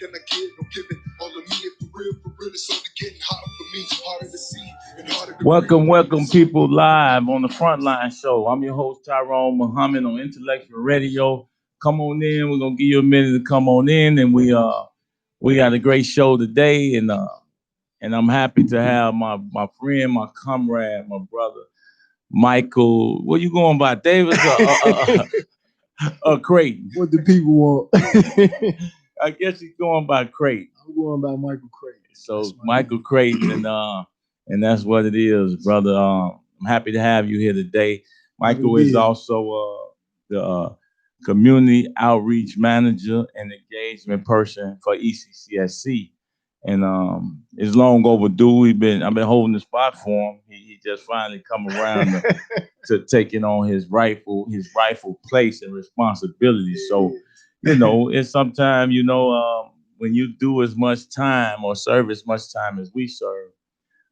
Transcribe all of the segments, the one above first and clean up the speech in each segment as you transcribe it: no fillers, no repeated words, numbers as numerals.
can I get no giving? All of me, if for real, it's only getting harder for me. Harder to see and harder to Welcome, people, live on the Frontline show. I'm your host, Tyrone Muhammad on Intellectual Radio. Come on in. We're gonna give you a minute to come on in, and we got a great show today, and I'm happy to have my friend, my comrade, my brother, Michael. What you going by, Davis or Creighton? What do people want? I guess he's going by Creighton. I'm going by Michael Creighton. So Michael Creighton, and that's what it is, brother. I'm happy to have you here today. Michael is also the community outreach manager and engagement person for ECCSC, and it's long overdue. I've been holding the spot for him. He just finally come around to taking on his rightful place and responsibility. So, it's sometimes when you do as much time or serve as much time as we serve,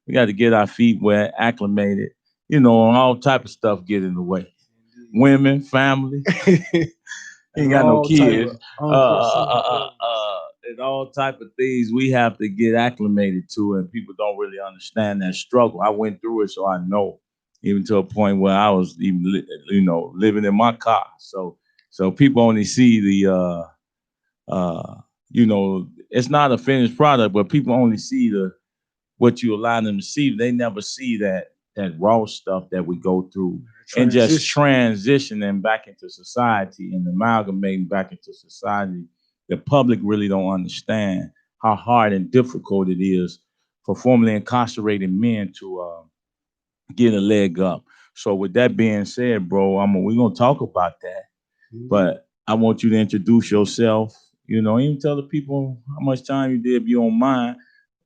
we got to get our feet wet, acclimated, and all type of stuff get in the way. Women, family, ain't got no kids, and all type of things we have to get acclimated to, and people don't really understand that struggle. I went through it, so I know, even to a point where I was even, living in my car. So people only see the, it's not a finished product, but people only see what you allow them to see. They never see that raw stuff that we go through and just transitioning back into society and amalgamating back into society. The public really don't understand how hard and difficult it is for formerly incarcerated men to get a leg up. So with that being said, bro, we're going to talk about that, but I want you to introduce yourself. Even tell the people how much time you did, if you don't mind,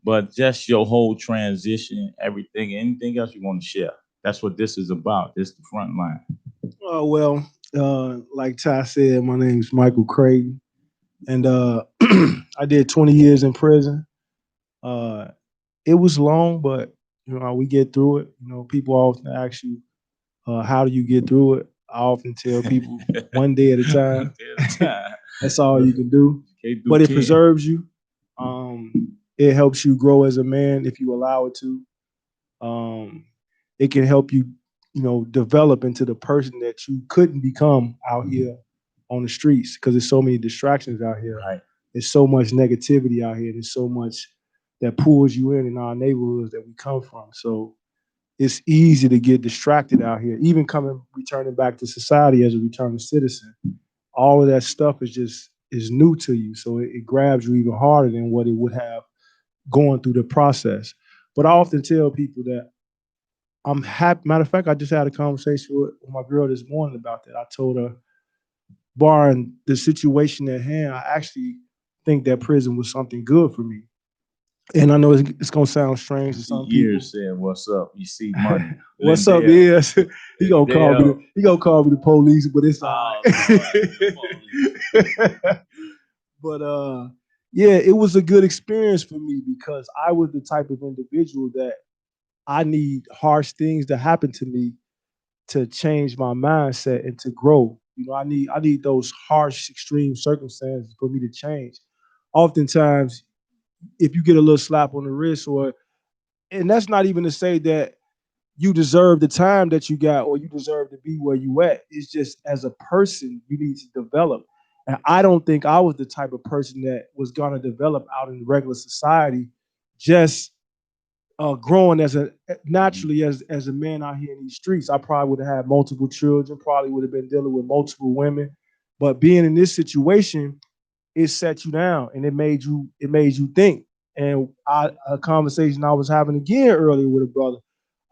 but just your whole transition, everything, anything else you want to share. That's what this is about. This is the front line. Like Ty said, my name's Michael Creighton, and I did 20 years in prison. It was long, but we get through it. People often ask you, how do you get through it? I often tell people, one day at a time. That's all you can do. But it preserves you. It helps you grow as a man if you allow it to. It can help you, develop into the person that you couldn't become out here on the streets, because there's so many distractions out here. Right. There's so much negativity out here. There's so much that pulls you in our neighborhoods that we come from. So it's easy to get distracted out here. Even returning back to society as a returning citizen, all of that stuff is new to you. So it grabs you even harder than what it would have going through the process. But I often tell people that I'm happy. Matter of fact, I just had a conversation with my girl this morning about that. I told her, barring the situation at hand, I actually think that prison was something good for me. And I know it's going to sound strange to some people. Saying, "What's up? You see money? What's up?" Yes, he gonna call me the police, but it's all right. But it was a good experience for me, because I was the type of individual that I need harsh things to happen to me to change my mindset and to grow. I need those harsh, extreme circumstances for me to change. Oftentimes, if you get a little slap on the wrist, and that's not even to say that you deserve the time that you got or you deserve to be where you at. It's just, as a person, you need to develop. And I don't think I was the type of person that was going to develop out in regular society, just growing naturally as a man out here in these streets. I probably would have had multiple children, probably would have been dealing with multiple women. But being in this situation, it set you down and it made you think. And a conversation I was having again earlier with a brother,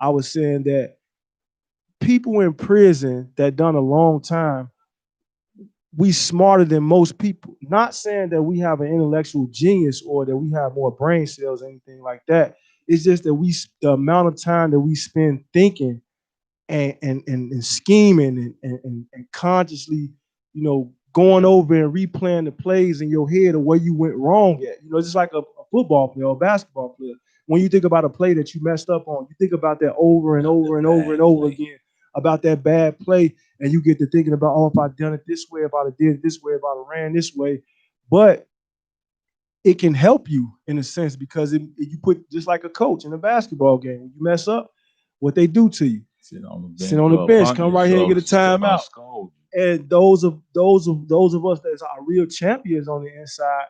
I was saying that people in prison that done a long time, we smarter than most people. Not saying that we have an intellectual genius or that we have more brain cells or anything like that. It's just that the amount of time that we spend thinking and scheming and consciously, going over and replaying the plays in your head of where you went wrong at. Just like a football player or a basketball player. When you think about a play that you messed up on, you think about that over and over and over and over again, about that bad play, and you get to thinking about, if I'd done it this way, if I'd have did it this way, if I'd have ran this way. But it can help you in a sense because you put just like a coach in a basketball game. When you mess up, what they do to you? Sit on the bench. Sit on the bench. Come right here and get a timeout. And those of us that are real champions on the inside,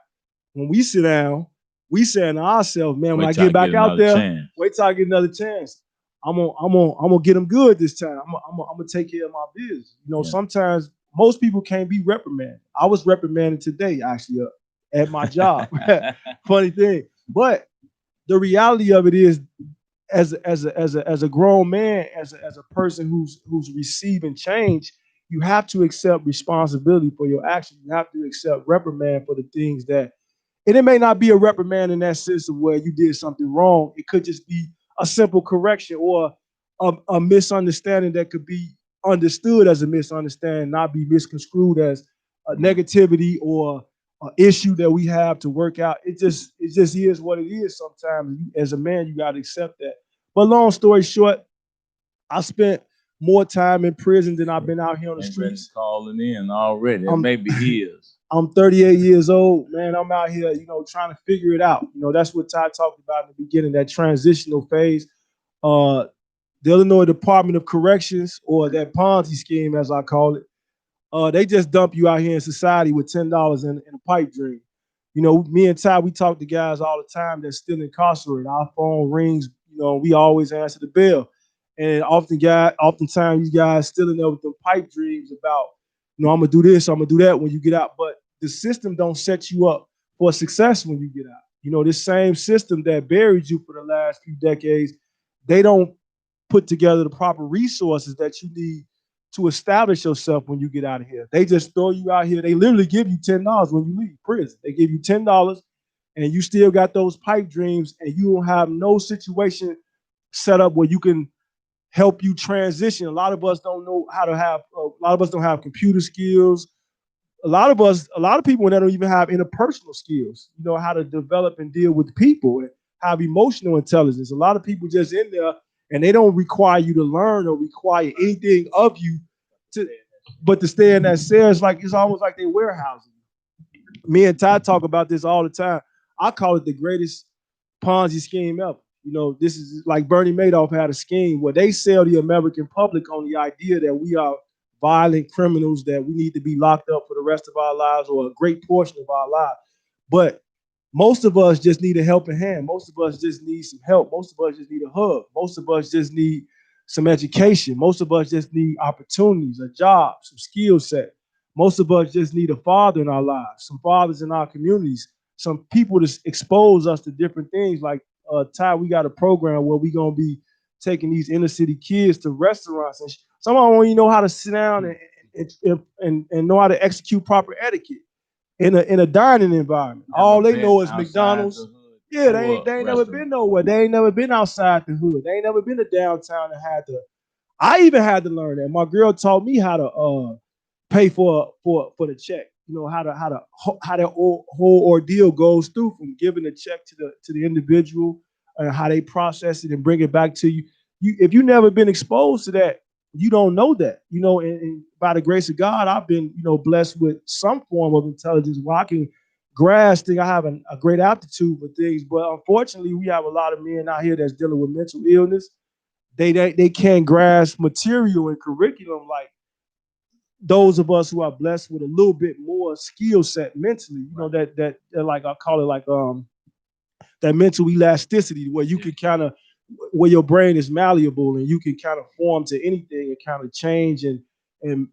when we sit down, we saying to ourselves, man, when I get back out there, wait till I get another chance. I'm gonna get them good this time. I'm gonna take care of my business. You know, sometimes most people can't be reprimanded. I was reprimanded today, actually, at my job. Funny thing, but the reality of it is, as a grown man, as a person who's receiving change, you have to accept responsibility for your actions. You have to accept reprimand for the things that, and it may not be a reprimand in that sense of where you did something wrong. It could just be a simple correction or a misunderstanding that could be understood as a misunderstanding, not be misconstrued as a negativity or an issue that we have to work out. It just is what it is. Sometimes as a man, you got to accept that. But long story short, I spent more time in prison than I've been out here on the streets. Calling in already. It maybe is. I'm 38 years old, man. I'm out here, trying to figure it out. That's what Ty talked about in the beginning, that transitional phase. The Illinois Department of Corrections, or that Ponzi scheme, as I call it, they just dump you out here in society with $10 in a pipe dream. Me and Ty, we talk to guys all the time that's still incarcerated. Our phone rings, we always answer the bell. And oftentimes these guys still in there with them pipe dreams about, I'm gonna do this, I'm gonna do that when you get out. But the system don't set you up for success when you get out. This same system that buried you for the last few decades, they don't put together the proper resources that you need to establish yourself when you get out of here. They just throw you out here. They literally give you $10 when you leave prison. They give you $10 and you still got those pipe dreams and you don't have no situation set up where you can help you transition. A lot of us don't know how to have, a lot of us don't have computer skills. A lot of people that don't even have interpersonal skills, how to develop and deal with people and have emotional intelligence. A lot of people just in there and they don't require you to learn or require anything of you but to stay in that cell. It's almost like they warehousing. Me and Ty talk about this all the time. I call it the greatest Ponzi scheme ever. This is like Bernie Madoff had a scheme where they sell the American public on the idea that we are violent criminals, that we need to be locked up for the rest of our lives or a great portion of our lives. But most of us just need a helping hand. Most of us just need some help. Most of us just need a hug. Most of us just need some education. Most of us just need opportunities, a job, some skill set. Most of us just need a father in our lives, some fathers in our communities, some people to expose us to different things. Like Ty, we got a program where we're going to be taking these inner city kids to restaurants. And some of them don't even know how to sit down and know how to execute proper etiquette in a dining environment. All they know is McDonald's. Yeah, they ain't never been nowhere. They ain't never been outside the hood. They ain't never been to downtown and I even had to learn that. My girl taught me how to pay for the check. How that whole ordeal goes through, from giving the check to the individual and how they process it and bring it back to you. If you've never been exposed to that, you don't know that. And by the grace of God, I've been blessed with some form of intelligence where I can grasp things. I have a great aptitude for things, but unfortunately, we have a lot of men out here that's dealing with mental illness. They can't grasp material and curriculum like those of us who are blessed with a little bit more skill set mentally, that like I call it like that mental elasticity where you can where your brain is malleable and you can kind of form to anything and kind of change and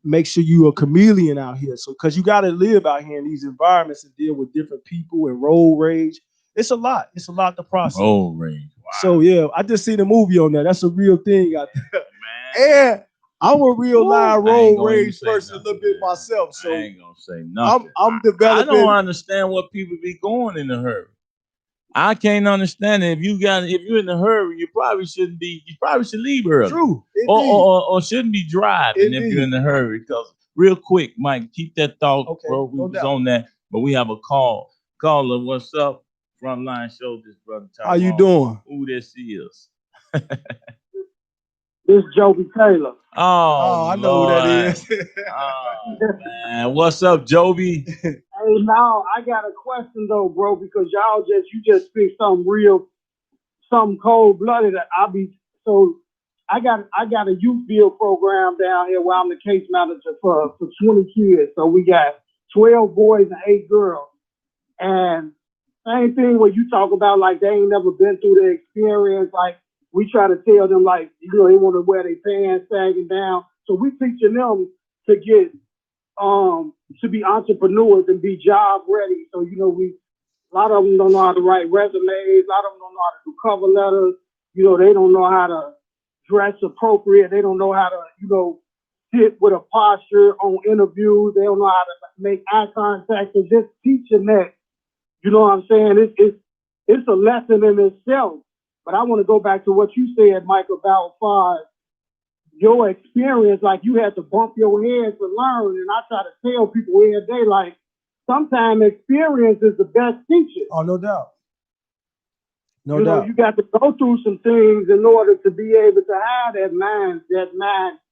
make sure you're a chameleon out here. So because you got to live out here in these environments and deal with different people and road rage. It's a lot. It's a lot to process. Road rage. Wow. So yeah, I just seen a movie on that. That's a real thing out there. Man. And I'm a real live road rage person a little bit myself. So I ain't gonna say nothing. I'm developing. I don't understand what people be going in a hurry. I can't understand it. If you're in a hurry, you probably should leave early. True. Or shouldn't be driving if you're in a hurry. Because real quick, Mike, keep that thought, okay, bro. We was on that, but we have a call. Caller, what's up? Frontline show, this brother. How you doing? Who this is? This Joby Taylor. Oh, I know who that is. Oh, man. What's up, Joby? Hey, now I got a question though, bro, because you just speak something real, something cold blooded. I got a youth build program down here where I'm the case manager for 20 kids. So we got 12 boys and 8 girls. And same thing when you talk about like they ain't never been through the experience. Like we try to tell them like, they want to wear their pants sagging down. So we teaching them to get to be entrepreneurs and be job ready. So a lot of them don't know how to write resumes. A lot of them don't know how to do cover letters. They don't know how to dress appropriate. They don't know how to sit with a posture on interviews. They don't know how to make eye contact. So just teaching that. You know what I'm saying? It's a lesson in itself. But I want to go back to what you said, Mike, about your experience. Like you had to bump your head to learn. And I try to tell people every day, like, sometimes experience is the best teacher. Oh, no doubt. No doubt. You got to go through some things in order to be able to have that mind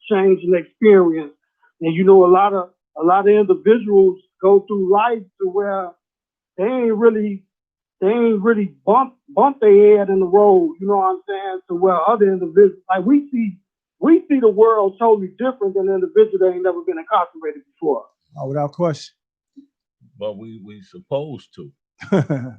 changing experience. And a lot of individuals go through life to where they ain't really bump their head in the road, you know what I'm saying? To where other individuals, like we see the world totally different than an individual that ain't never been incarcerated before. Oh, without question. But we supposed to.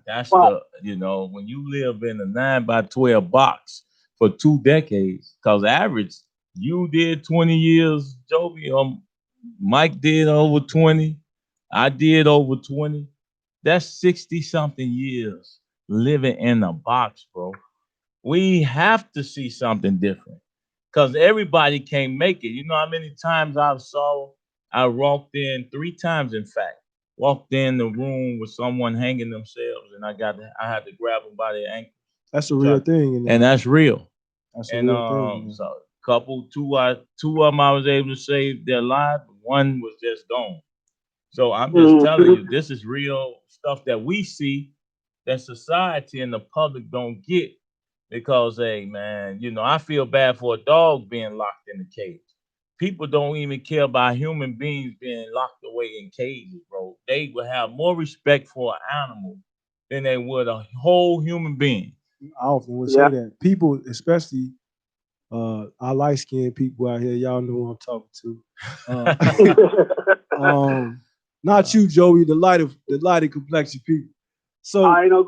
That's wow. When you live in a 9x12 box for 2 decades, because average, you did 20 years, Joby, Mike did over 20, I did over 20. That's 60 something years living in a box, bro. We have to see something different because everybody can't make it. You know how many times I walked in 3 times, in fact, walked in the room with someone hanging themselves and I had to grab them by their ankles. That's a real thing. And that's real. That's a real thing. So two of them I was able to save their lives. One was just gone. So I'm just telling you, this is real stuff that we see that society and the public don't get because, hey, man, I feel bad for a dog being locked in a cage. People don't even care about human beings being locked away in cages, bro. They would have more respect for an animal than they would a whole human being. I often would say that. People, especially our light-skinned people out here, y'all know who I'm talking to. Not you, Joey, the lighter complexion people. So I know.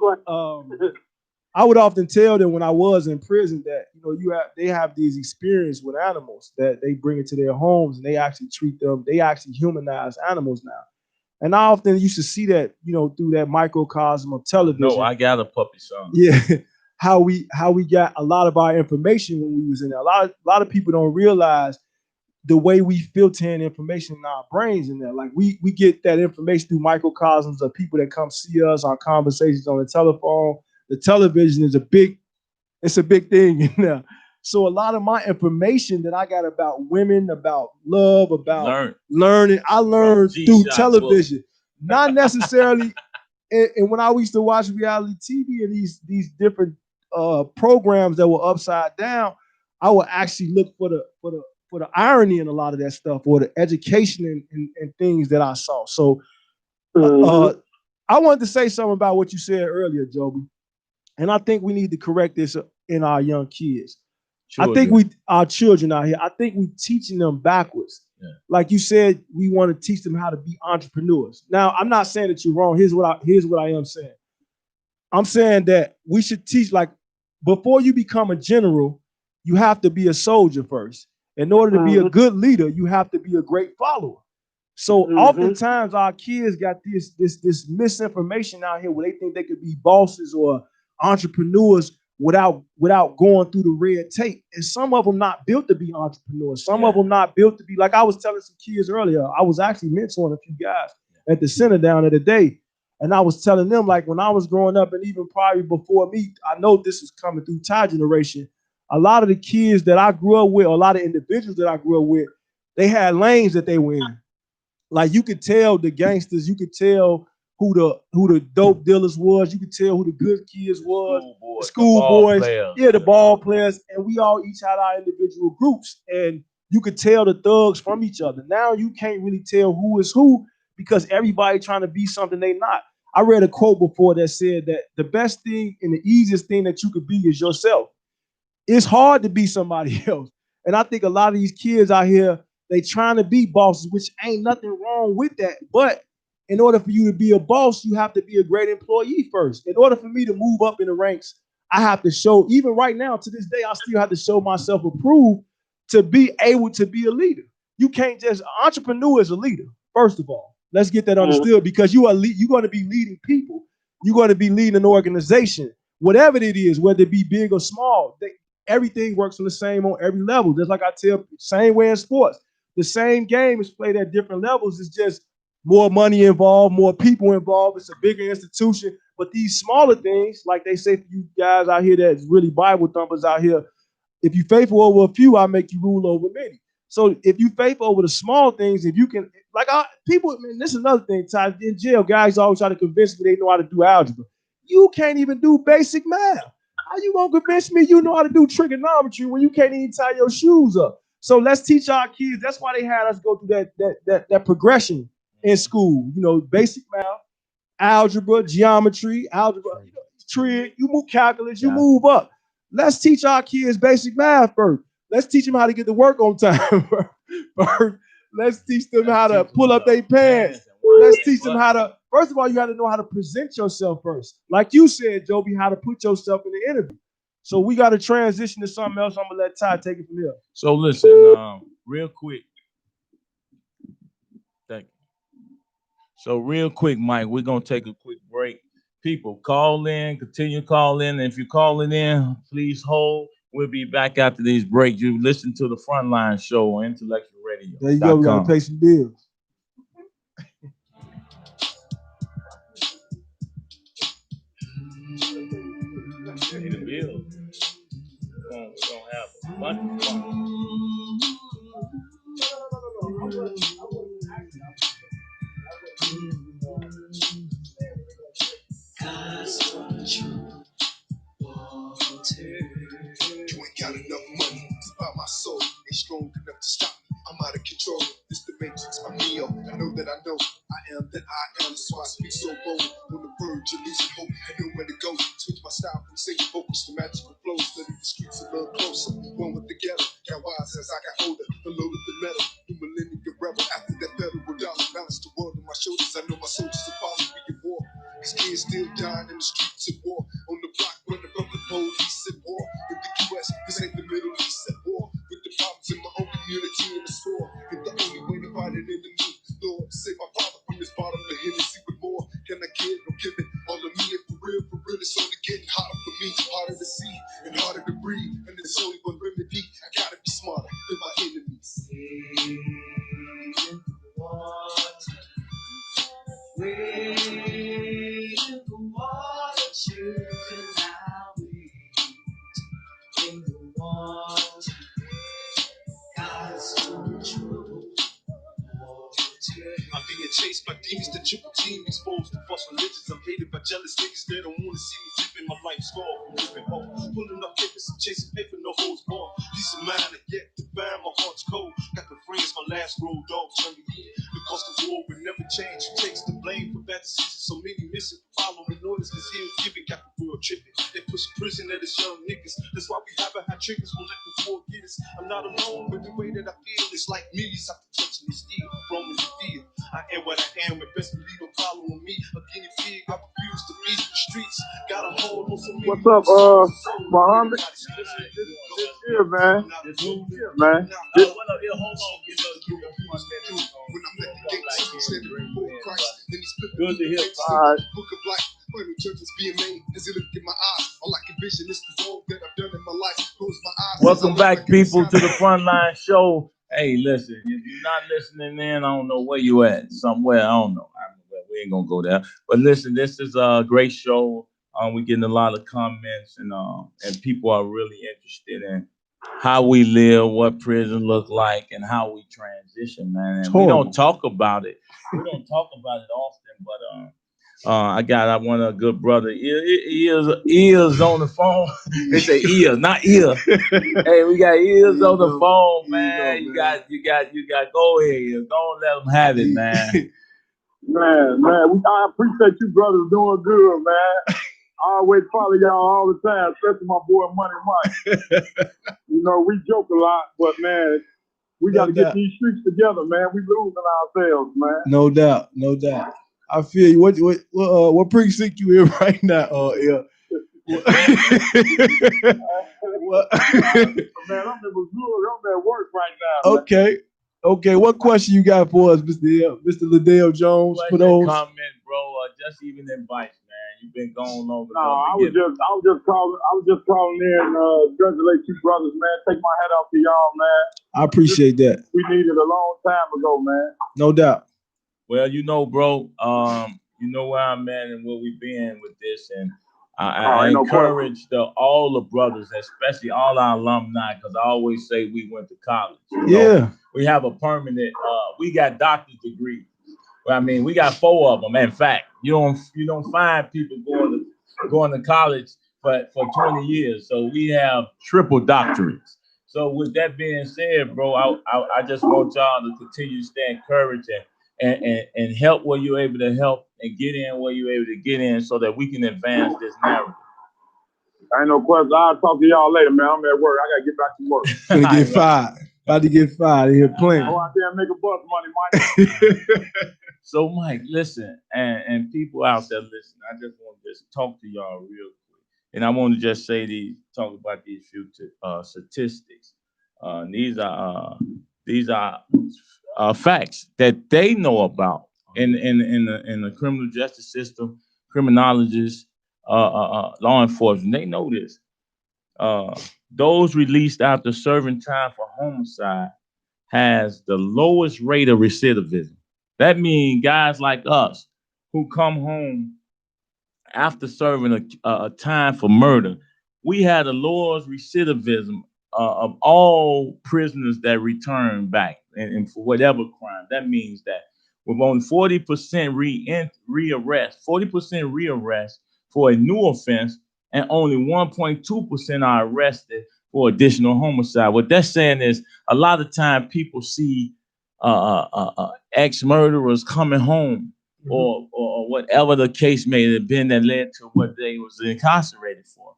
I would often tell them when I was in prison that they have these experiences with animals that they bring into their homes and they actually treat them. They actually humanize animals now, and I often used to see that through that microcosm of television. No, I got a puppy son. Yeah, how we got a lot of our information when we was in there. A lot of people don't realize the way we filter in information in our brains in there. Like we get that information through microcosms of people that come see us, our conversations on the telephone. The television is a big thing in there. So a lot of my information that I got about women, about love, about learning, I learned through television. Not necessarily and when I used to watch reality TV and these different programs that were upside down, I would actually look for the irony in a lot of that stuff or the education and things that I saw. So I wanted to say something about what you said earlier, Joby. And I think we need to correct this in our young kids. I think our children out here, I think we're teaching them backwards. Yeah. Like you said, we want to teach them how to be entrepreneurs. Now, I'm not saying that you're wrong. Here's what I am saying. I'm saying that we should teach, like, before you become a general, you have to be a soldier first. In order to be a good leader, you have to be a great follower. So oftentimes our kids got this misinformation out here where they think they could be bosses or entrepreneurs without going through the red tape. And some of them not built to be entrepreneurs. Some of them not built to be, like I was telling some kids earlier, I was actually mentoring a few guys at the center down at the day. And I was telling them, like, when I was growing up and even probably before me, I know this is coming through Ty generation. A lot of the kids that I grew up with, or a lot of individuals that I grew up with, they had lanes that they were in. Like you could tell the gangsters, you could tell who the dope dealers was. You could tell who the good kids was, the schoolboys, the ball players, and we all each had our individual groups, and you could tell the thugs from each other. Now you can't really tell who is who because everybody trying to be something they not. I read a quote before that said that the best thing and the easiest thing that you could be is yourself. It's hard to be somebody else. And I think a lot of these kids out here, they trying to be bosses, which ain't nothing wrong with that. But in order for you to be a boss, you have to be a great employee first. In order for me to move up in the ranks, I have to show, even right now, to this day, I still have to show myself approved to be able to be a leader. You can't just, entrepreneur is a leader, first of all. Let's get that understood because you're going to be leading people. You're going to be leading an organization, whatever it is, whether it be big or small. Everything works on the same on every level. Just like I tell, same way in sports. The same game is played at different levels. It's just more money involved, more people involved. It's a bigger institution. But these smaller things, like they say for you guys out here that's really Bible thumpers out here, if you faithful over a few, I'll make you rule over many. So if you faithful over the small things, if you can, people, man, this is another thing, Ty, in jail, guys always try to convince me they know how to do algebra. You can't even do basic math. How you gonna convince me you know how to do trigonometry when you can't even tie your shoes up? So let's teach our kids. That's why they had us go through that progression in school. You know, basic math, algebra, geometry, trig, you move calculus, you move up. Let's teach our kids basic math first. Let's teach them how to get to work on time first. Let's teach them how to pull up their pants. Let's teach them how to, first of all, you got to know how to present yourself first. Like you said, Joby, how to put yourself in the interview. So we got to transition to something else. I'm going to let Ty take it from here. So listen, real quick. Thank you. So real quick, Mike, we're going to take a quick break. People, call in, continue to call in. And if you're calling in, please hold. We'll be back after these breaks. You listen to the Frontline show on Intellectual Radio. There you go. We got to pay some bills. Pay the bills. We're going to have a bunch of fun. You ain't got enough money to buy my soul. Ain't strong enough to stop me. I'm out of control. This the matrix, my Neo. I know that I know. I am that I am. So I speak so bold. On the verge of losing hope. I know where to go. Switch my style from singing vocals to magical flows. Study the streets a little closer. One with the ghetto. Got wise as I got older. Unloaded the metal. New millennium rebel. After that federal dollar. Balance the world on my shoulders. I know my soldiers are following me in war. These kids still dying in the streets of war. On the block running from the police at war. In the US, this ain't the Middle East at war. With the problems in my own community in the store. And the only way to fight it in the new Lord. Save my father from this bottom of Hennessy with more. Can I get no giving? All of me and for real, it's only getting hotter for me. Harder to see and harder to breathe. And there's only one remedy. I gotta be smarter than my enemies. Way in the water, you can now eat. In the water, God's control. I'm being chased by demons, the triple team exposed to false religions. I'm hated by jealous niggas that don't want to see me flipping my life score. Flipping hope, pulling up papers, I'm chasing paper, no holds barred. Peace of mind, I get to find my heart's cold. Got the friends, my last road dog turned me in. Because the war would never change. Who takes the blame for bad decisions? So many missing, following orders, cause he ain't giving, got the world tripping. They push prison at us young niggas. That's why we haven't had triggers, won't let the war get us. I'm not alone with the way that I feel. It's like millions after touching the steel, roaming the field. I am what I am, and best believe I'm following me. A guinea pig, I refuse to be the streets. Got a hold on some. What's up, Muhammad? This here, man. This here, man. Good to hear. All right. Book of life, final judgments being made. As you look in my eyes, all I can vision is the road that I've done in my life. Close my eyes. Welcome back, people, to the Frontline show. Hey, listen, if you're not listening in, I don't know where you at. Somewhere, I don't know. We ain't gonna go there. But listen, this is a great show. We're getting a lot of comments, and people are really interested in how we live, what prison look like, and how we transition, man. And we don't talk about it. We don't talk about it often, but I got one a good brother. Ears on the phone. They say ears, not ear. Hey, we got ears on the phone, man. You got. Go ahead. Don't let them have it, man. Man, I appreciate you brothers doing good, man. I always follow y'all all the time, especially my boy Money Mike. You know, we joke a lot, but man, we got to get these streets together, man. We losing ourselves, man. No doubt. I feel you. What precinct you in right now? Yeah. Man, I'm in Missouri. I'm at work right now. Okay. What question you got for us, Mr. Liddell Jones? For those comment, bro, just even advice, man. You've been going over. No, I was just calling in, congratulate you brothers, man. Take my hat off to y'all, man. I appreciate that. We needed a long time ago, man. No doubt. Well, bro, you know where I'm at and where we been with this, and I encourage all the brothers, especially all our alumni, because I always say we went to college. Yeah. We have a permanent. We got doctorate degrees. I mean, we got 4 of them. In fact, you don't find people going to college for 20 years. So we have triple doctorates. So with that being said, bro, I just want y'all to continue to stay encouraged and help where you're able to help and get in where you're able to get in so that we can advance this narrative. Ain't no question. I'll talk to y'all later, man. I'm at work. I gotta get back to work. Gonna get fired. About to get fired here playing. Go out there and make a bus money, Mike. So, Mike, listen, and people out there listen. I just want to just talk to y'all real quick, and I want to just talk about these few statistics. These are facts that they know about in the criminal justice system, criminologists, law enforcement. They know this. Those released after serving time for homicide has the lowest rate of recidivism. That means guys like us who come home after serving a time for murder, we had the lowest recidivism of all prisoners that return back and for whatever crime. That means that with only 40% rearrest, 40% rearrest for a new offense, and only 1.2% are arrested for additional homicide. What that's saying is a lot of time people see ex-murderers coming home or whatever the case may have been that led to what they was incarcerated for.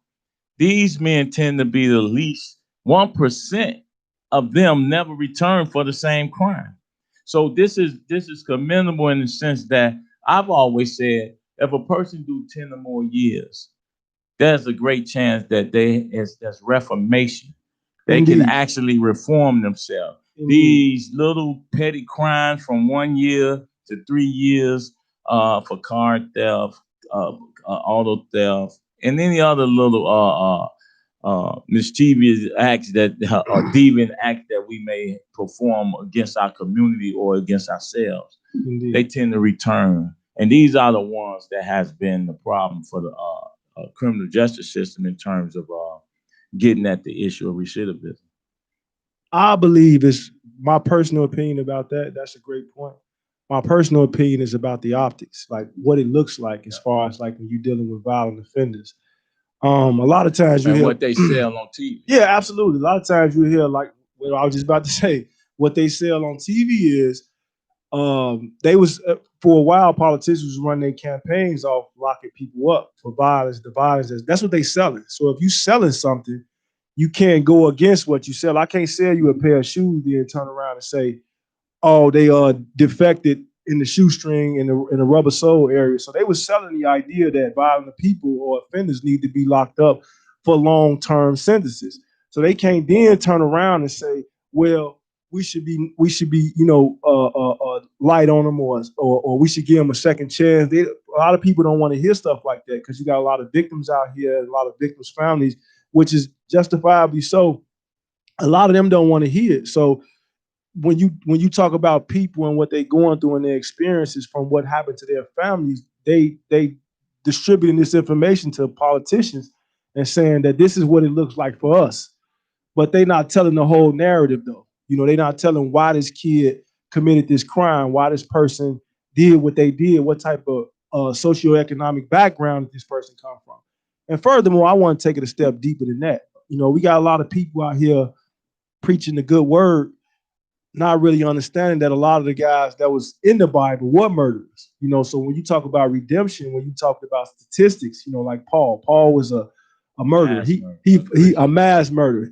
These men tend to be the least 1% of them never return for the same crime. So this is commendable in the sense that I've always said if a person do 10 or more years, there's a great chance that that's reformation. They Indeed. can actually reform themselves. Indeed. These little petty crimes from 1 year to 3 years for car theft, auto theft, and any other little mischievous acts or deviant acts that we may perform against our community or against ourselves. Indeed. They tend to return. And these are the ones that has been the problem for the criminal justice system in terms of getting at the issue of recidivism. I believe it's my personal opinion about that. That's a great point. My personal opinion is about the optics, like what it looks like as far as like when you're dealing with violent offenders. A lot of times you hear what they sell on TV. Yeah, absolutely. A lot of times you hear like what I was just about to say. What they sell on TV is they was for a while politicians was running their campaigns off locking people up for violence. The violence that's what they selling. So if you selling something, you can't go against what you sell. I can't sell you a pair of shoes then turn around and say, oh, they are defected in the shoestring in the rubber sole area. So they were selling the idea that violent people or offenders need to be locked up for long-term sentences. So they can't then turn around and say, well, we should be light on them or we should give them a second chance. A lot of people don't want to hear stuff like that because you got a lot of victims out here, a lot of victims' families, which is justifiably so. A lot of them don't want to hear it. So when you talk about people and what they're going through and their experiences from what happened to their families, they distributing this information to politicians and saying that this is what it looks like for us. But they're not telling the whole narrative though. You know, they're not telling why this kid committed this crime, why this person did what they did, what type of socioeconomic background that this person come from. And furthermore, I want to take it a step deeper than that. You know, we got a lot of people out here preaching the good word, not really understanding that a lot of the guys that was in the Bible were murderers. You know, so when you talk about redemption, when you talk about statistics, you know, like Paul was a murderer. He a mass murderer.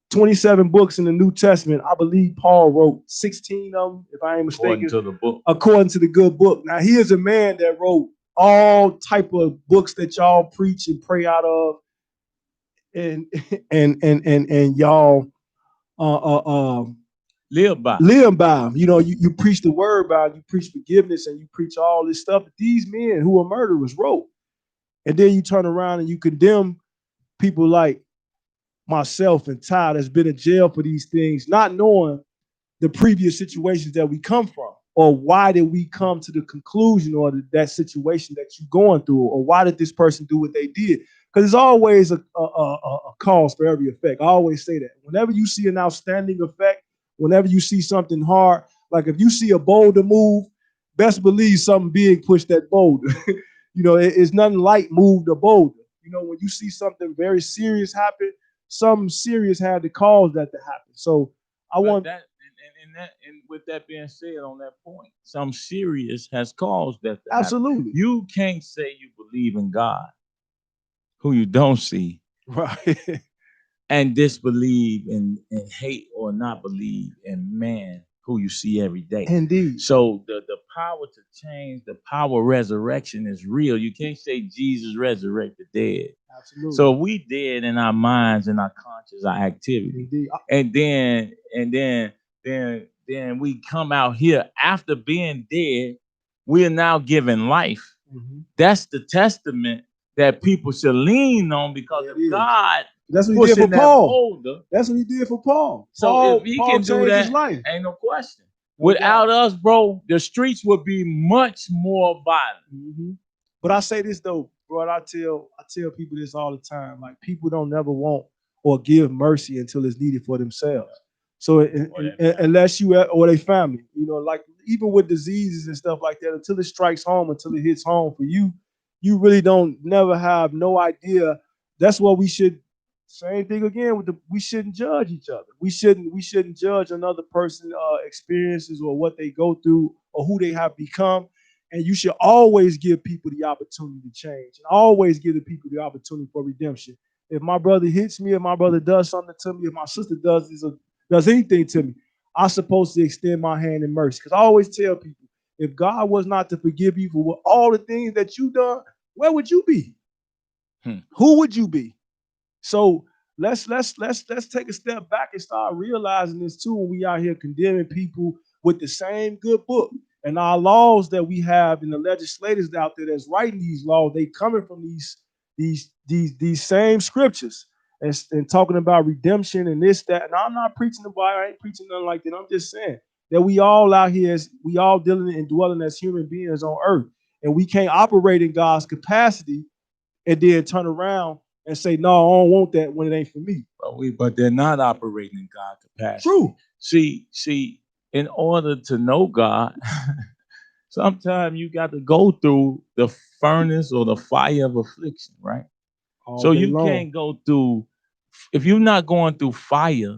27 books in the New Testament. I believe Paul wrote 16 of them, if I ain't mistaken. According to the book. According to the good book. Now, he is a man that wrote all type of books that y'all preach and pray out of, and y'all live by. You know, you preach the word by, you preach forgiveness, and you preach all this stuff that these men who are murderers wrote. And then you turn around and you condemn people like myself and Ty that's been in jail for these things, not knowing the previous situations that we come from, or why did we come to the conclusion or that situation that you're going through, or why did this person do what they did? Because there's always a cause for every effect. I always say that. Whenever you see an outstanding effect, whenever you see something hard, like if you see a boulder move, best believe something big pushed that boulder. You know, it's nothing light moved a boulder. You know, when you see something very serious happen, something serious had to cause that to happen. So I want that, and with that being said, on that point, some serious has caused that to absolutely happen. You can't say you believe in God, who you don't see, right, and disbelieve and hate or not believe in man, who you see every day. Indeed. So the power to change, the power of resurrection is real. You can't say Jesus resurrected the dead. Absolutely. So we dead in our minds and our conscience, our activity. Indeed. And then we come out here after being dead, we are now given life. Mm-hmm. That's the testament that people should lean on, because if God, that's what he did for Paul. Boulder, that's what he did for Paul. So if he Paul can do that, his life. ain't no question. Without us, bro, the streets would be much more violent. Mm-hmm. But I say this though, bro, I tell people this all the time. Like, people don't never want or give mercy until it's needed for themselves. So unless you or their family, you know, like even with diseases and stuff like that, until it strikes home, until it hits home for you, you really don't never have no idea. That's what we should. Same thing again with we shouldn't judge each other. We shouldn't judge another person's experiences or what they go through or who they have become. And you should always give people the opportunity to change, and always give the people the opportunity for redemption. If my brother hits me, if my brother does something to me, if my sister does anything to me, I'm supposed to extend my hand in mercy. Because I always tell people, if God was not to forgive you for all the things that you done, where would you be? Who would you be? So let's take a step back and start realizing this too, when we out here condemning people with the same good book and our laws that we have, and the legislators out there that's writing these laws. They coming from these same scriptures and talking about redemption and this, that. And I'm not preaching the Bible. I ain't preaching nothing like that. I'm just saying that we all out here, we all dealing and dwelling as human beings on earth, and we can't operate in God's capacity and then turn around and say, no, I don't want that when it ain't for me. But they're not operating in God's capacity. True. See, in order to know God, sometimes you got to go through the furnace or the fire of affliction, right? So you can't go through, if you're not going through fire,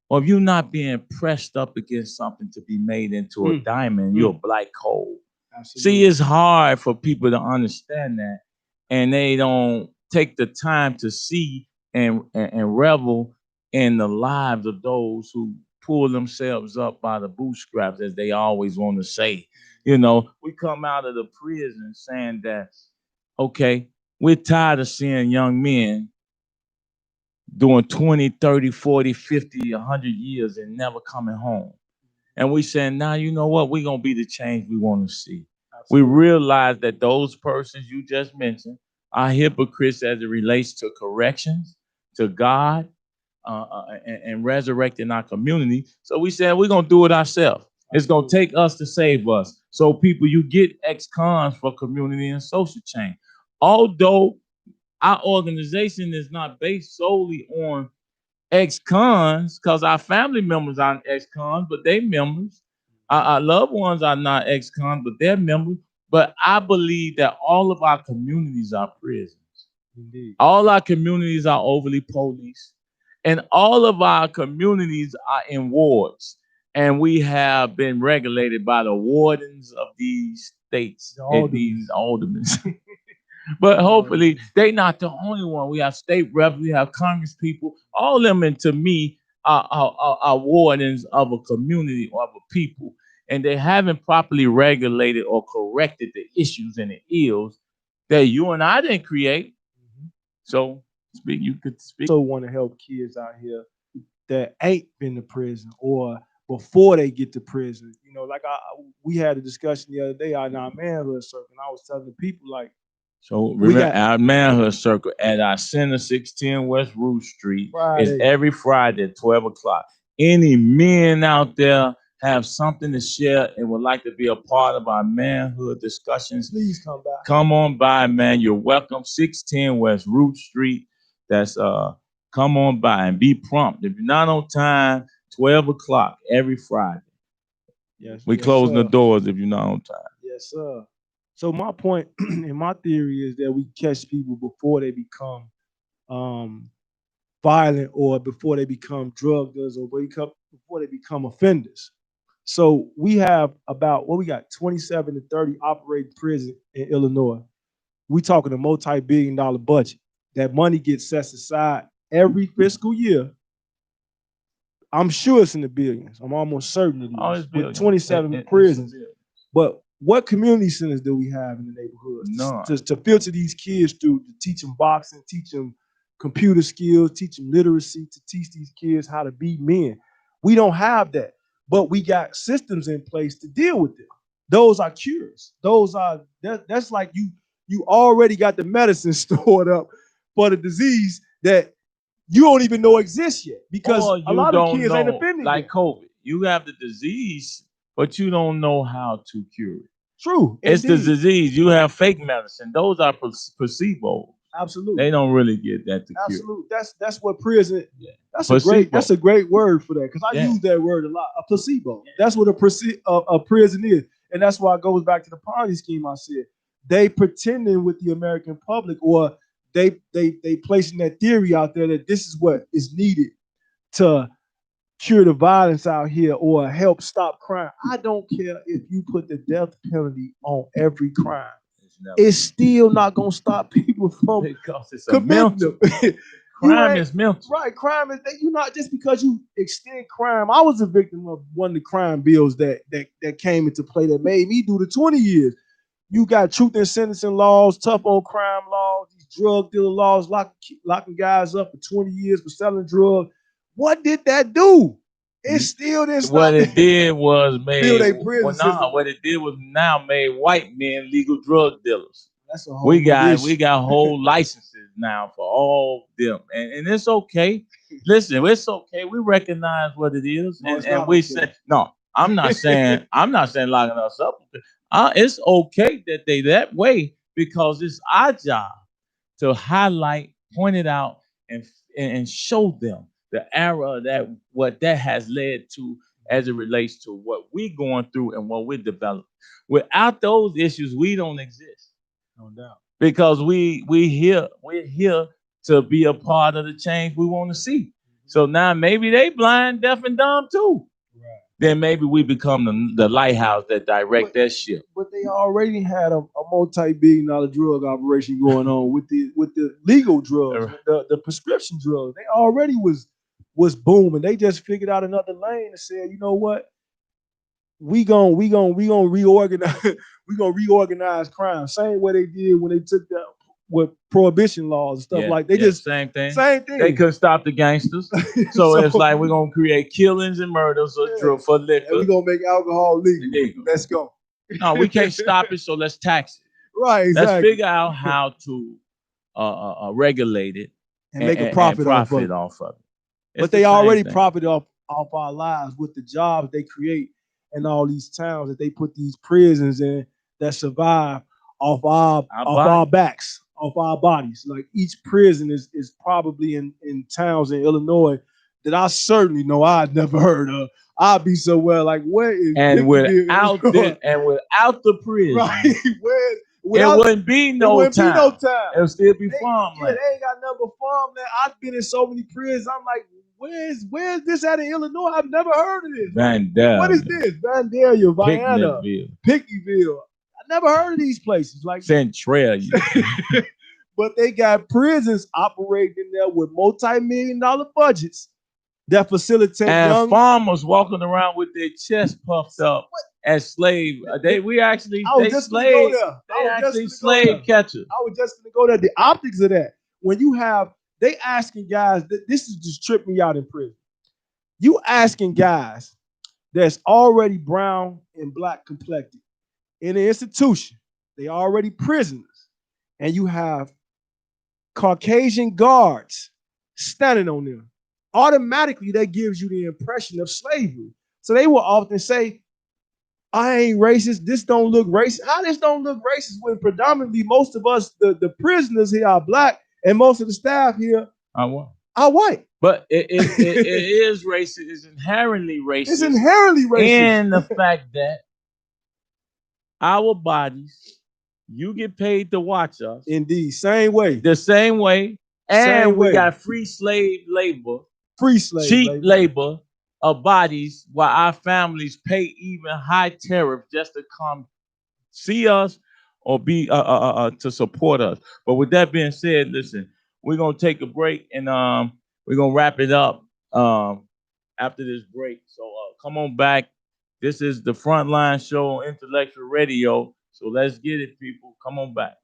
or if you're not being pressed up against something to be made into a diamond, you're a black hole. Absolutely. See, it's hard for people to understand that, and they don't take the time to see and revel in the lives of those who pull themselves up by the bootstraps, as they always want to say. You know, we come out of the prison saying that, okay, we're tired of seeing young men doing 20, 30, 40, 50, 100 years and never coming home. And we saying, now, you know what? We're going to be the change we want to see. Absolutely. We realize that those persons you just mentioned are hypocrites as it relates to corrections, to God, and resurrecting our community. So we said we're going to do it ourselves. It's going to take us to save us. So people, you get ex-cons for community and social change. Although our organization is not based solely on ex-cons, because our family members aren't ex-cons, but they members. Our loved ones are not ex-cons, but they're members. But I believe that all of our communities are prisons. Indeed. All our communities are overly policed, and all of our communities are in wards. And we have been regulated by the wardens of these states and these aldermen. But hopefully, they're not the only one. We have state reps, we have Congress people, all of them, and to me, are wardens of a community or of a people. And they haven't properly regulated or corrected the issues and the ills that you and I didn't create. So, you could speak. So, want to help kids out here that ain't been to prison or before they get to prison. You know, like we had a discussion the other day on our manhood circle, and I was telling the people, like, so remember our manhood circle at our center, 610 West Root Street, is every Friday at 12 o'clock. Any men out there have something to share and would like to be a part of our manhood discussions, please come by. Come on by, man. You're welcome. 610 West Root Street. That's come on by and be prompt. If you're not on time, 12 o'clock every Friday. Yes, we close the doors if you're not on time. Yes, sir. So my point and my theory is that we catch people before they become violent or before they become drug dealers or before they become offenders. So we have about, we got 27 to 30 operating prisons in Illinois. We talking a multi-billion-dollar budget. That money gets set aside every fiscal year. I'm sure it's in the billions. I'm almost certain it is. With 27 prisons. But what community centers do we have in the neighborhoods? No. To filter these kids through, to teach them boxing, teach them computer skills, teach them literacy, to teach these kids how to be men. We don't have that. But we got systems in place to deal with them. Those are cures. That's like you already got the medicine stored up for the disease that you don't even know exists yet, because a lot of kids ain't offended. Like COVID, you have the disease, but you don't know how to cure it. True. It's the disease. You have fake medicine. Those are placebos. Absolutely. They don't really get that to cure. Absolutely. That's what prison. Yeah. That's a great word for that, because I use that word a lot. A placebo. Yeah. That's what a prison is, and that's why it goes back to the Ponzi scheme. I said they pretending with the American public, or they placing that theory out there that this is what is needed to cure the violence out here or help stop crime. I don't care if you put the death penalty on every crime. It's still not going to stop people from committing them. Crime is mental. Right. Crime is that you're not, just because you extend crime. I was a victim of one of the crime bills that came into play that made me do the 20 years. You got truth in sentencing laws, tough on crime laws, these drug dealer laws, locking guys up for 20 years for selling drugs. What did that do? It still didn't stop. What it did was made. What it did was now made white men legal drug dealers. That's a whole we got whole licenses now for all them, and it's okay. Listen, it's okay. We recognize what it is, and we say no. I'm not saying locking us up. It's okay that they that way, because it's our job to highlight, point it out, and show them the error that what that has led to as it relates to what we're going through and what we're developing. Without those issues, we don't exist. No doubt. Because we're here to be a part of the change we want to see. So now maybe they blind, deaf, and dumb too. Right. Then maybe we become the lighthouse that direct that ship. But they already had a multi-billion-dollar drug operation going on with the legal drugs, the prescription drugs. They already was booming. They just figured out another lane and said, you know what? We gonna reorganize. We gonna reorganize crime. Same way they did when they took that with prohibition laws and stuff like. They just same thing. They couldn't stop the gangsters. So it's like we're gonna create killings and murders for liquor. And we're gonna make alcohol legal. Let's go. No, we can't stop it, so let's tax it. Right. Exactly. Let's figure out how to regulate it and make a profit off of it. But they already profited off our lives with the jobs they create in all these towns that they put these prisons in that survive off our backs, off our bodies. Like each prison is probably in towns in Illinois that I certainly know I'd never heard of. I'll be somewhere like, where is And without without the prison, right? it wouldn't be no time. It'll still be farmland. Yeah, they ain't got nothing but farmland. I've been in so many prisons. I'm like, where's this at in Illinois? I've never heard of this. Vandalia. What is this? Vandalia, Vienna, Pinckneyville. I never heard of these places. Like Centralia. But they got prisons operating in there with multi-million-dollar budgets that facilitate young farmers walking around with their chest puffed up as slave. They actually slave catchers. I was just gonna go there. The optics of that, when you have they asking guys, this is just tripped me out in prison. You asking guys that's already brown and black complected in an institution, they already prisoners, and you have Caucasian guards standing on them. Automatically, that gives you the impression of slavery. So they will often say, I ain't racist. This don't look racist. How this don't look racist when predominantly most of us, the prisoners here are black and most of the staff here are white. But it is racist. It's inherently racist. It's inherently racist. In the fact that our bodies, you get paid to watch us. Indeed. Same way. The same way. And we got free slave labor. Cheap labor of bodies while our families pay even high tariff just to come see us or be to support us. But with that being said, listen, we're gonna take a break and we're gonna wrap it up after this break. So come on back. This is the Frontline Show on Intellectual Radio. So let's get it, people. Come on back.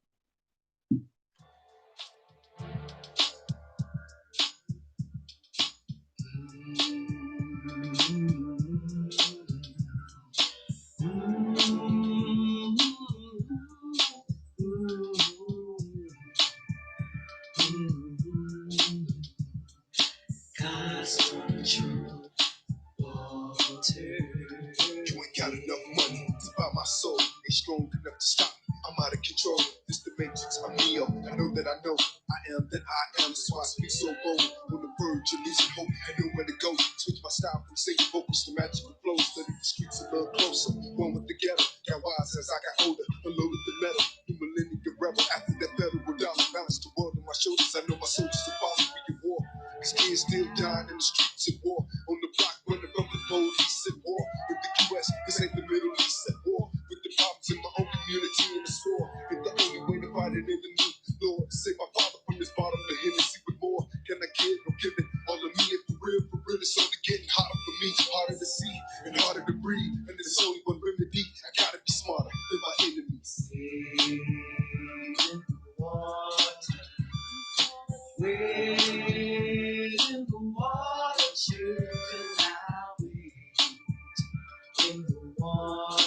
You ain't got enough money to buy my soul. Ain't strong enough to stop me. I'm out of control. This the matrix, my Neo. I know that I know. I am that I am. That's why I speak so bold. On the verge of losing hope, I know where to go. Switch my style from singing vocals to magical flows. Study the streets a little closer. One with the ghetto. Got wise as I got older. Unloaded the metal. New millennium rebel. After that federal dollar. Balance the world on my shoulders. I know my soldiers are following me in war. Cause kids still dying in the streets of war. On the block running from the police at war. With the US, this ain't the Middle East at war. With the problems in my own community in the store. And the only way to fight it in the new Lord. Save my father from this bottom of Hennessy with more. Can I get no giving? All of me and for real, it's only getting hotter for me. Harder to see and harder to breathe. And there's only one remedy. I gotta be smarter than my enemies.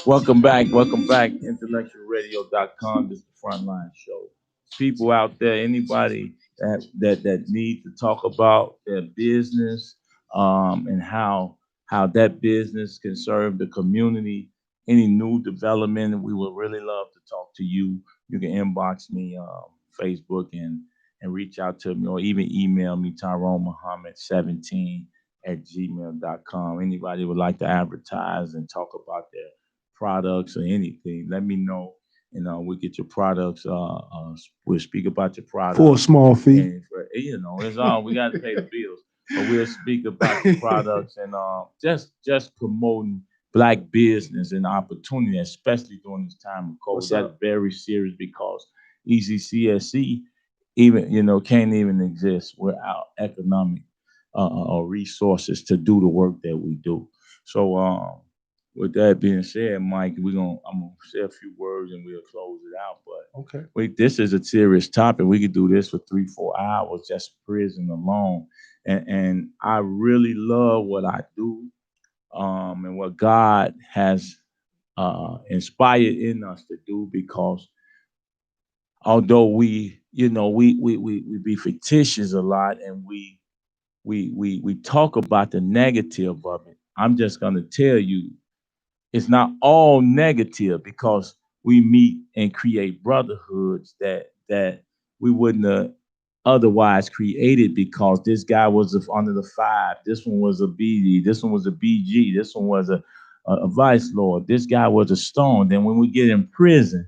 Welcome back. IntellectualRadio.com. This is the Frontline Show. People out there, anybody that need to talk about their business and how that business can serve the community, any new development, we would really love to talk to you. You can inbox me Facebook and reach out to me, or even email me, TyroneMuhammad17@gmail.com. Anybody would like to advertise and talk about their products or anything, let me know. We'll get your products. We'll speak about your products for a small fee. And it's all we got to pay the bills. But we'll speak about your products and just promoting Black business and opportunity, especially during this time of COVID. That's very serious because ECCSC even can't even exist without economic or resources to do the work that we do. So with that being said, Mike, I'm gonna say a few words and we'll close it out. But this is a serious topic. We could do this for 3-4 hours, just prison alone. And I really love what I do, and what God has inspired in us to do, because although we be fictitious a lot and we talk about the negative of it, I'm just gonna tell you, it's not all negative, because we meet and create brotherhoods that we wouldn't have otherwise created because this guy was under the 5. This one was a BD. This one was a BG. This one was a vice lord. This guy was a stone. Then when we get in prison,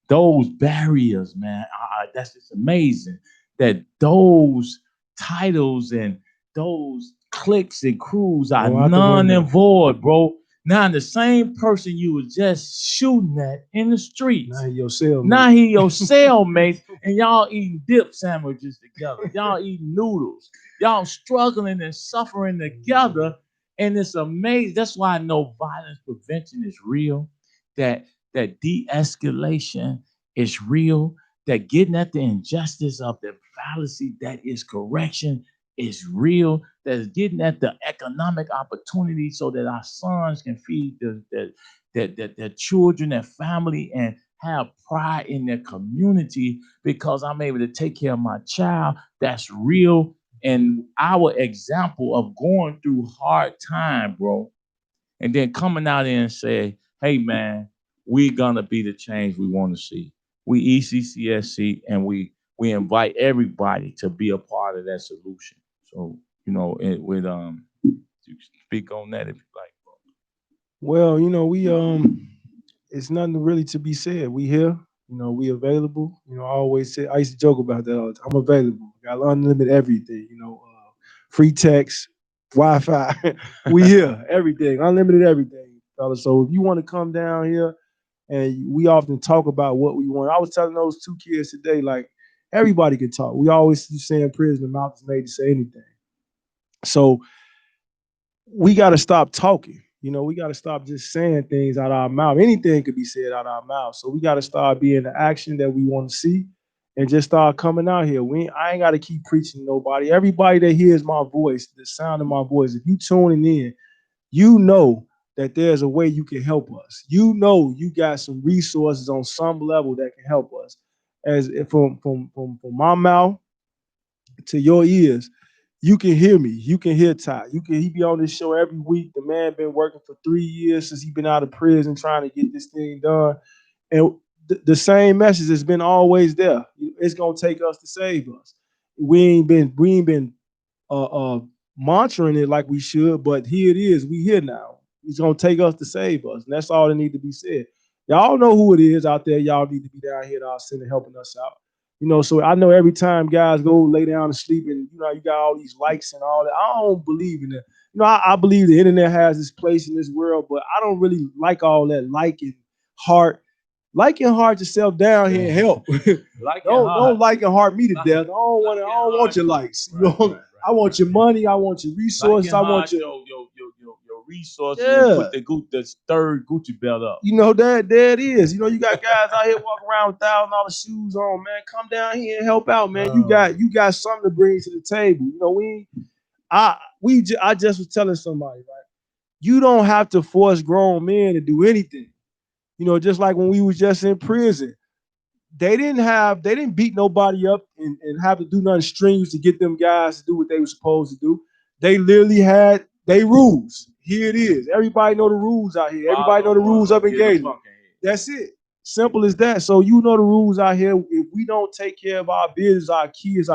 those barriers, man, that's just amazing that those titles and those cliques and crews are none and void, bro. Now the same person you was just shooting at in the streets, now he your cellmate. Now he your cellmate, and y'all eating dip sandwiches together. Y'all eating noodles. Y'all struggling and suffering together, and it's amazing. That's why I know violence prevention is real. That de-escalation is real. That getting at the injustice of the fallacy that is correction is real. That is getting at the economic opportunity so that our sons can feed their children, their family, and have pride in their community because I'm able to take care of my child. That's real. And our example of going through hard time, bro, and then coming out there and say, hey, man, we're going to be the change we want to see. We ECCSC, and we invite everybody to be a part of that solution. So, you know, you speak on that if you like, bro. Well, you know, we it's nothing really to be said. We here, you know, we available. You know, I always say, I used to joke about that all the time. I'm available. Got unlimited everything, you know, free text, Wi-Fi. We here, everything, unlimited everything, fellas. So if you want to come down here, and we often talk about what we want. I was telling those 2 kids today, like, everybody can talk. We always say in prison, the mouth is made to say anything. So we got to stop talking. You know, we got to stop just saying things out of our mouth. Anything could be said out of our mouth. So we got to start being the action that we want to see and just start coming out here. I ain't got to keep preaching to nobody. Everybody that hears my voice, the sound of my voice, if you tuning in, you know that there's a way you can help us. You know you got some resources on some level that can help us. As from my mouth to your ears, you can hear me. You can hear Ty. He be on this show every week. The man been working for 3 years since he been out of prison trying to get this thing done. And the same message has been always there. It's gonna take us to save us. We ain't been monitoring it like we should, but here it is. We here now. It's gonna take us to save us, and that's all that need to be said. Y'all know who it is out there. Y'all need to be down here at our center helping us out. You know, so I know every time guys go lay down to sleep, and you know, you got all these likes and all that. I don't believe in that. You know, I believe the internet has its place in this world, but I don't really like all that liking heart. Liking heart yourself down here and help. Don't like and heart me to death. I don't want your likes. You know, right. I want your money. I want your resources. I want your resources. Yeah. Put the third Gucci belt up. You know, there it is. You know, you got guys out here walking around with $1,000 shoes on, man. Come down here and help out, man. You got something to bring to the table. You know, I just was telling somebody, right? You don't have to force grown men to do anything. You know, just like when we was just in prison, they didn't beat nobody up and have to do nothing strenuous to get them guys to do what they were supposed to do. They literally had their rules. Here it is. Everybody know the rules out here. Everybody know the rules of engagement. That's it. Simple as that. So you know the rules out here. If we don't take care of our business, our kids,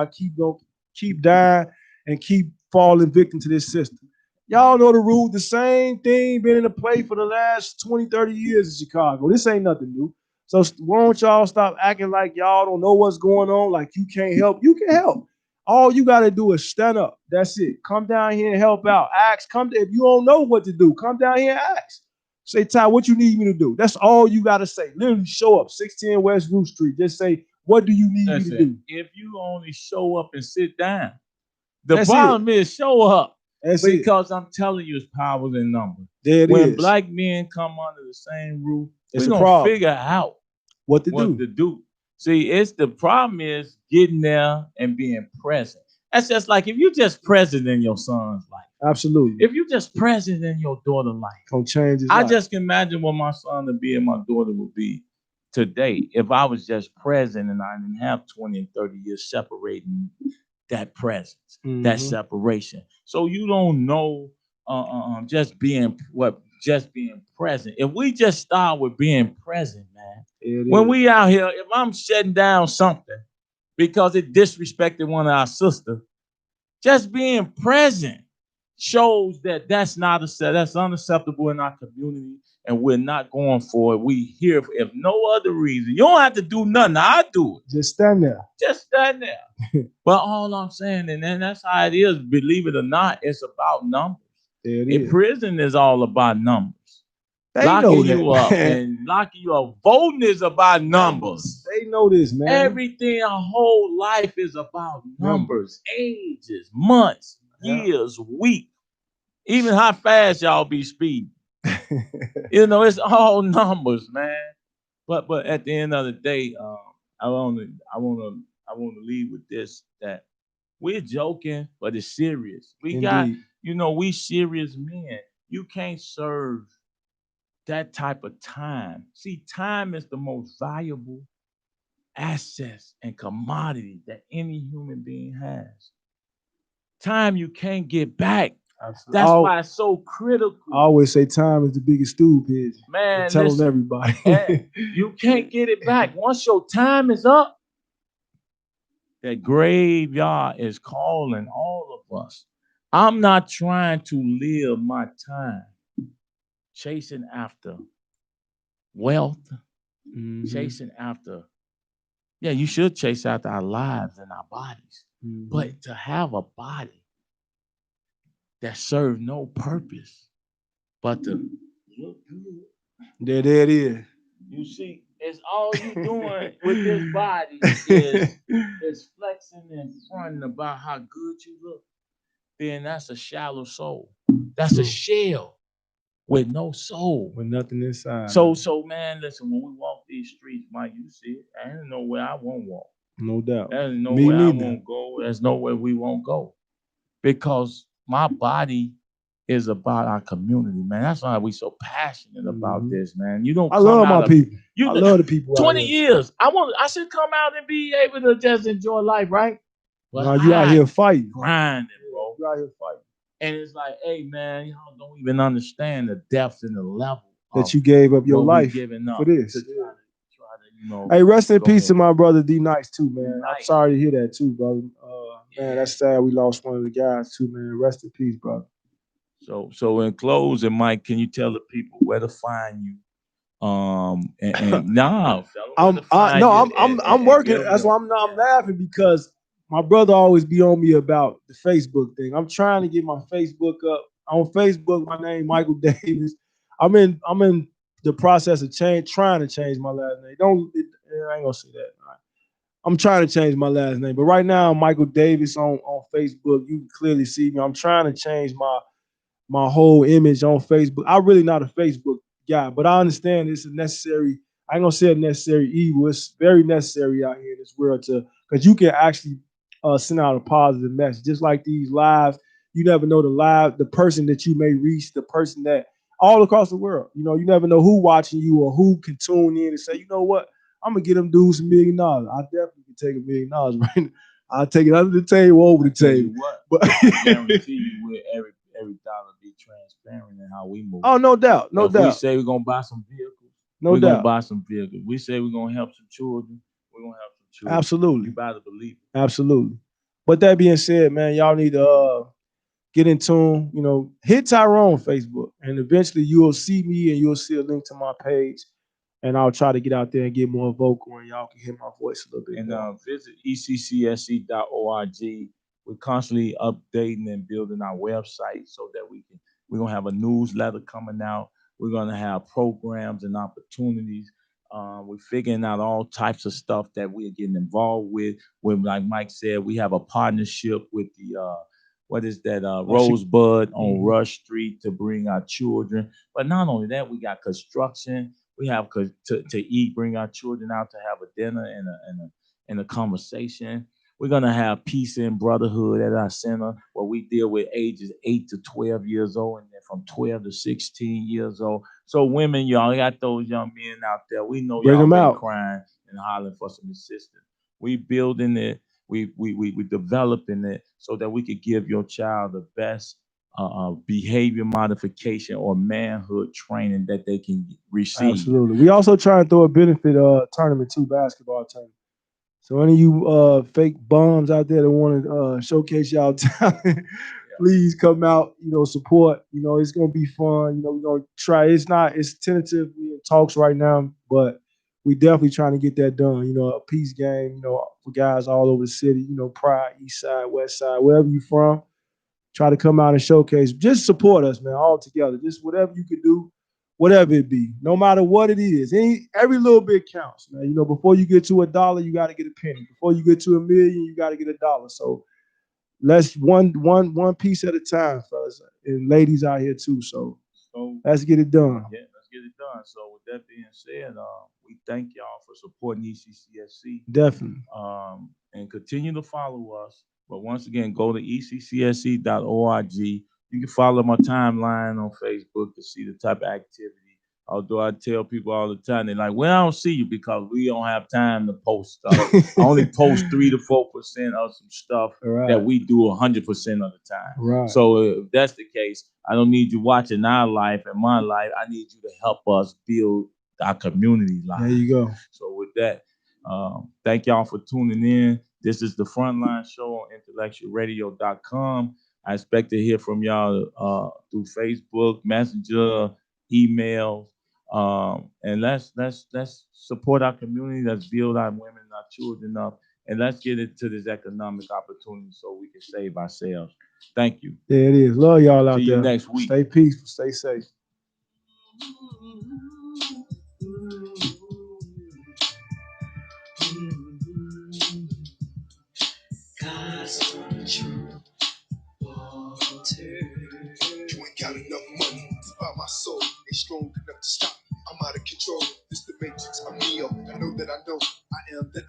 keep dying and keep falling victim to this system. Y'all know the rules. The same thing been in the play for the last 20, 30 years in Chicago. This ain't nothing new. So why don't y'all stop acting like y'all don't know what's going on, like you can't help. You can help. All you got to do is stand up. That's it. Come down here and help out. Ask. If you don't know what to do, come down here and ask. Say, Ty, what you need me to do? That's all you got to say. Literally show up. 610 West Roof Street. Just say, what do you need me to do? If you only show up and sit down, the problem is show up. Because I'm telling you, it's power in numbers. When black men come under the same roof, we're going to figure out what to do. See, the problem is getting there and being present. That's just like if you're just present in your son's life. Absolutely. If you're just present in your daughter's life. Don't change his life. I just can imagine what my son would be and my daughter would be today if I was just present and I didn't have 20 and 30 years separating that presence, that separation. So you don't know just being present. If we just start with being present, man, when we out here, if I'm shutting down something because it disrespected one of our sisters. Just being present shows that that's unacceptable in our community, and we're not going for it. We here if no other reason. You don't have to do nothing. I do it. Just stand there. Just stand there. But all I'm saying, and then that's how it is. Believe it or not, it's about numbers. In prison is all about numbers. They locking know you that, up man. and locking you up. Voting is about numbers. They know this, man. Everything, our whole life is about numbers, ages, months, years, weeks. Even how fast y'all be speeding. It's all numbers, man. But at the end of the day, I want to leave with this, that we're joking, but it's serious. We serious men. You can't serve that type of time. See, time is the most valuable asset and commodity that any human being has. Time you can't get back. Absolutely. That's why it's so critical. I always say time is the biggest stool pigeon. Man, telling everybody. You can't get it back. Once your time is up, that graveyard is calling all of us. I'm not trying to live my time chasing after wealth, chasing after, you should chase after our lives and our bodies. But to have a body that serves no purpose but to look good. There it is. You see, it's all you doing with this body is flexing and fronting about how good you look. Then that's a shallow soul. That's a shell with no soul. With nothing inside. So man, listen, when we walk these streets, Mike, you see it, ain't nowhere I won't walk. No doubt. There's nowhere I won't go. There's nowhere we won't go. Because my body is about our community, man. That's why we so passionate about this, man. You don't. I love my people. I love the people. 20 years. I should come out and be able to just enjoy life, right? But you out here fighting, grinding, bro. You out here fighting, and it's like, hey, man, y'all don't even understand the depth and the level that you gave up your life for this. Hey, rest in peace to my brother D Nice too, man. I'm sorry to hear that too, brother. Man, that's sad. We lost one of the guys too, man. Rest in peace, brother. So in closing, Mike, can you tell the people where to find you? I'm working. That's why I'm laughing, because my brother always be on me about the Facebook thing. I'm trying to get my Facebook up. On Facebook, my name Michael Davis. I'm in the process of trying to change my last name. I ain't gonna say that. I'm trying to change my last name, but right now I'm Michael Davis on Facebook. You can clearly see me. I'm trying to change my whole image on Facebook. I'm really not a Facebook guy, but I understand it's a necessary. I ain't gonna say a necessary evil. It's very necessary out here in this world because you can actually send out a positive message. Just like these lives, you never know the person that you may reach, the person that all across the world. You never know who watching you or who can tune in and say, you know what, I'm gonna get them dudes $1 million. I definitely can take $1 million right now. I'll take it under the table, over the table. But I guarantee you, with every dollar be transparent in how we move. Oh, no doubt, no doubt. We say we're gonna buy some vehicles. We're gonna buy some vehicles. We say we're gonna help some children. We're gonna help some children. Absolutely. You better believe it. Absolutely. But that being said, man, y'all need to get in tune. Hit Tyrone on Facebook, and eventually you'll see me and you'll see a link to my page. And I'll try to get out there and get more vocal, and y'all can hear my voice a little bit. And visit eccsc.org. We're constantly updating and building our website so that we're going to have a newsletter coming out. We're going to have programs and opportunities. We're figuring out all types of stuff that we're getting involved with. Like Mike said, we have a partnership with the, Rosebud on Rush Street to bring our children. But not only that, we got construction. We have to eat, bring our children out to have a dinner and a conversation. We're going to have peace and brotherhood at our center, where we deal with ages 8 to 12 years old and then from 12 to 16 years old. So women, y'all got those young men out there. We know y'all been crying and hollering for some assistance. We building it. We developing it so that we could give your child the best behavior modification or manhood training that they can receive. Absolutely. We also try and throw a benefit tournament too, basketball tournament. So any of you fake bums out there that want to showcase y'all talent, please come out, support. It's gonna be fun. We're gonna try. It's tentative. We in talks right now, but we definitely trying to get that done. A peace game, for guys all over the city, Pride, East Side, West Side, wherever you from. Try to come out and showcase. Just support us, man, all together. Just whatever you can do, whatever it be, no matter what it is. Every little bit counts, man. Before you get to $1, you got to get a penny. Before you get to $1 million, you got to get $1. So let's one piece at a time, fellas, and ladies out here too. So let's get it done. Yeah, let's get it done. So with that being said, we thank y'all for supporting ECCSC. Definitely. And continue to follow us. But once again, go to eccsc.org. You can follow my timeline on Facebook to see the type of activity. Although I tell people all the time, they're like, well, I don't see you because we don't have time to post stuff. I only post 3 to 4% of some stuff that we do 100% of the time. Right. So if that's the case, I don't need you watching our life and my life. I need you to help us build our community life. There you go. So with that, thank y'all for tuning in. This is the Frontline Show on IntellectualRadio.com. I expect to hear from y'all through Facebook, Messenger, email, and let's support our community. Let's build our women, our children up, and let's get into this economic opportunity so we can save ourselves. Thank you. There it is. Love y'all out there. See you next week. Stay peaceful. Stay safe. God's true water. You ain't got enough money to buy my soul. Ain't strong enough to stop me. I'm out of control. This the matrix, I'm Neo. I know that I know I am that